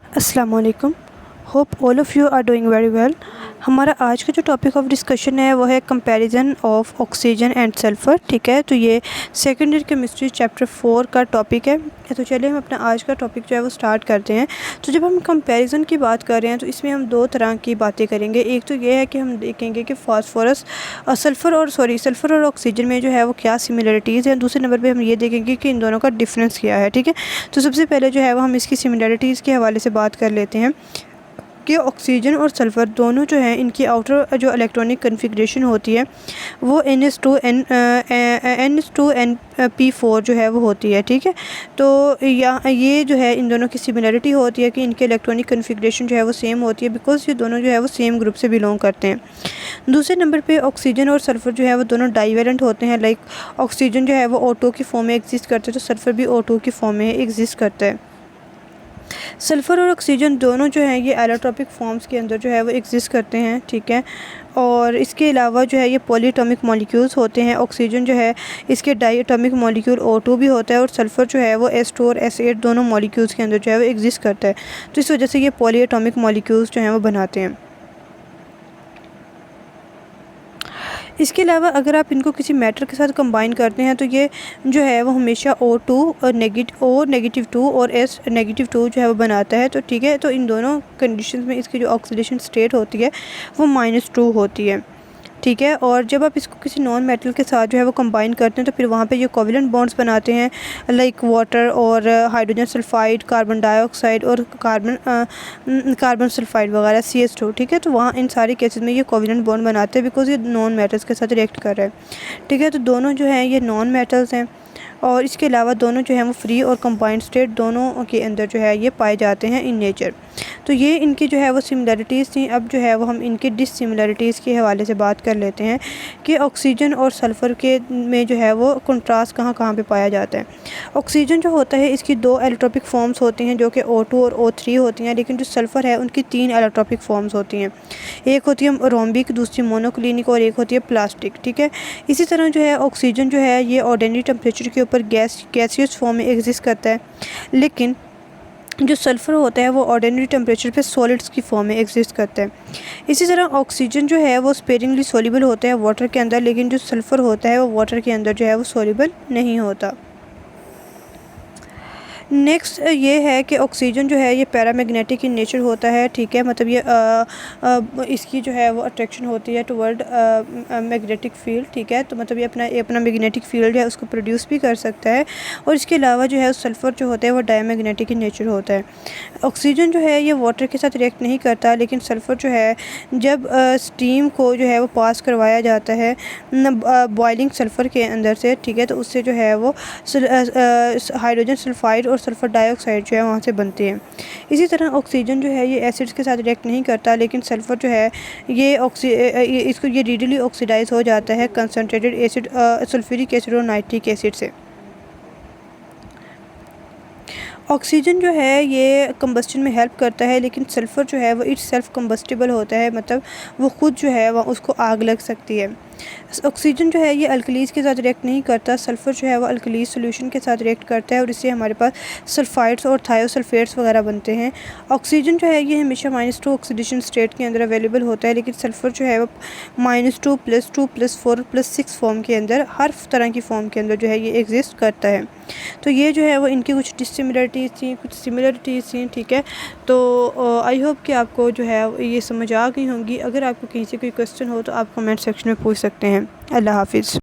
अस्सलाम वालेकुम। Hope all of you are doing very well. हमारा आज का जो टॉपिक ऑफ डिस्कशन है वो है comparison of oxygen and sulphur. ठीक है, तो ये सेकेंड ईयर केमिस्ट्री चैप्टर 4 का टॉपिक है। तो चलिए हम अपना आज का टॉपिक जो है वो स्टार्ट करते हैं। तो जब हम कंपैरिजन की बात कर रहे हैं तो इसमें हम दो तरह की बातें करेंगे। एक तो ये है कि हम देखेंगे कि फास्फोरस सल्फ़र और ऑक्सीजन में जो है वो क्या सिमिलरिटीज़ हैं। दूसरे नंबर पे हम ये देखेंगे कि इन दोनों का डिफरेंस क्या है। ठीक है, तो सबसे पहले जो है वो हम इसकी सिमिलरिटीज़ के हवाले से बात कर लेते हैं कि ऑक्सीजन और सल्फ़र दोनों जो हैं इनकी आउटर जो इलेक्ट्रॉनिक कन्फिग्रेशन होती है वो NH2N P4 जो है वो होती है। ठीक है, तो ये जो है इन दोनों की सिमिलरिटी होती है कि इनके इलेक्ट्रॉनिक कन्फिग्रेशन जो है वो सेम होती है, बिकॉज़ ये दोनों जो है वो सेम ग्रुप से बिलोंग करते हैं। दूसरे नंबर पे ऑक्सीजन और सल्फ़र जो है वो दोनों डाइवेलेंट होते हैं। लाइक ऑक्सीजन जो है वो O2 की फॉर्म में एग्जिस्ट करता है, तो सल्फ़र भी O2 की फॉर्म में एग्जिस्ट करता है। सल्फ़र और ऑक्सीजन दोनों जो हैं ये एलोट्रॉपिक फॉर्म्स के अंदर जो है वो एग्जिस्ट करते हैं। ठीक है, और इसके अलावा जो है ये पॉलीएटॉमिक मॉलिक्यूल्स होते हैं। ऑक्सीजन जो है इसके डाइएटॉमिक मॉलिक्यूल O2 भी होता है, और सल्फ़र जो है वो S2 और S8 दोनों मॉलिक्यूल्स के अंदर जो है वो एग्जिस्ट करता है। तो इस वजह से ये पॉलीएटॉमिक मॉलिक्यूल्स जो हैं वो बनाते हैं। इसके अलावा अगर आप इनको किसी मैटर के साथ कंबाइन करते हैं तो ये जो है वो हमेशा O2 और -2 और S-2 जो है वो बनाता है। तो ठीक है, तो इन दोनों कंडीशंस में इसकी जो ऑक्सीडेशन स्टेट होती है वो -2 होती है। ठीक है, और जब आप इसको किसी नॉन मेटल के साथ जो है वो कंबाइन करते हैं तो फिर वहाँ पे ये कोवेलेंट बॉन्ड्स बनाते हैं, लाइक वाटर और हाइड्रोजन सल्फाइड, कार्बन डाइऑक्साइड और कार्बन सल्फाइड वगैरह CH2। ठीक है, तो वहाँ इन सारे केसेस में ये कोवेलेंट बॉन्ड बनाते हैं बिकॉज ये नॉन मेटल्स के साथ रिएक्ट कर रहा है। ठीक है, तो दोनों जो हैं ये नॉन मेटल्स हैं, और इसके अलावा दोनों जो हैं वो फ्री और कंबाइंड स्टेट दोनों के अंदर जो है ये पाए जाते हैं इन नेचर। तो ये इनकी जो है वो सिमिलरिटीज़ थी। अब जो है वो हम इनकी डिससिमिलरिटीज़ के हवाले से बात कर लेते हैं कि ऑक्सीजन और सल्फ़र के में जो है वो कंट्रास्ट कहाँ कहाँ पे पाया जाता है। ऑक्सीजन जो होता है इसकी दो एलोट्रॉपिक फॉर्म्स होती हैं जो कि O2 और O3 होती हैं, लेकिन जो सल्फ़र है उनकी तीन एलोट्रॉपिक फॉर्म्स होती हैं। एक होती है रोम्बिक, दूसरी मोनोक्लिनिक और एक होती है प्लास्टिक। ठीक है, इसी तरह जो है ऑक्सीजन जो है ये ऑर्डिनरी टेम्परेचर के ऊपर गैसियस फॉर्म में एग्जिस्ट करता है, लेकिन जो सल्फ़र होता है वो ऑर्डिनरी टेम्परेचर पे सॉलिड्स की फॉर्म में एग्जिस्ट करता है। इसी तरह ऑक्सीजन जो है वो स्पेरिंगली सोल्यूबल होता है वाटर के अंदर, लेकिन जो सल्फ़र होता है वो वाटर के अंदर जो है वो सोल्यूबल नहीं होता। नेक्स्ट ये है कि ऑक्सीजन जो है ये पैरामैग्नेटिक इन नेचर होता है। ठीक है, मतलब ये इसकी जो है वो अट्रैक्शन होती है टुवर्ड मैग्नेटिक फील्ड। ठीक है, तो मतलब ये अपना मैग्नेटिक फील्ड है उसको प्रोड्यूस भी कर सकता है, और इसके अलावा जो है सल्फ़र जो होता है वो डायमैग्नेटिक इन नेचर होता है। ऑक्सीजन जो है ये वाटर के साथ रिएक्ट नहीं करता, लेकिन सल्फ़र जो है जब स्टीम को जो है वो पास करवाया जाता है बॉइलिंग सल्फ़र के अंदर से, ठीक है, तो उससे जो है वो हाइड्रोजन सल्फाइड और सल्फ़र डाइऑक्साइड जो है वहाँ से बनते हैं। इसी तरह ऑक्सीजन जो है ये एसिड्स के साथ रिएक्ट नहीं करता, लेकिन सल्फ़र जो है ये रीडली ऑक्सीडाइज हो जाता है कंसनट्रेटेड एसिड सल्फ्यूरिक एसिड और नाइट्रिक एसिड से। ऑक्सीजन जो है ये कंबस्टन में हेल्प करता है, लेकिन सल्फ़र जो है वो इट्स सेल्फ कंबस्टिबल होता है, मतलब वो ख़ुद जो है वह उसको आग लग सकती है। ऑक्सीजन जो है ये अल्कलीज़ के साथ रिएक्ट नहीं करता, सल्फ़र जो है वो अल्कलीज़ सोल्यूशन के साथ रिएक्ट करता है, और इससे हमारे पास सल्फ़ाइड्स और थायोसल्फेट्स वगैरह बनते हैं। ऑक्सीजन जो है ये हमेशा -2 ऑक्सीडेशन स्टेट के अंदर अवेलेबल होता है, लेकिन सल्फ़र जो है वो -2 +2 +4 +6 फॉर्म के अंदर, हर तरह की फॉर्म के अंदर जो है ये एग्जिस्ट करता है। तो ये जो है वो इनकी कुछ डिससिमिलरिटीज़ थी, कुछ सिमिलरिटीज़ थी। ठीक है, तो आई होप कि आपको जो है ये समझ आ गई होंगी। अगर आपको कहीं से कोई क्वेश्चन हो तो आप कमेंट सेक्शन में पूछ सकते हैं। अल्लाह हाफ़िज़।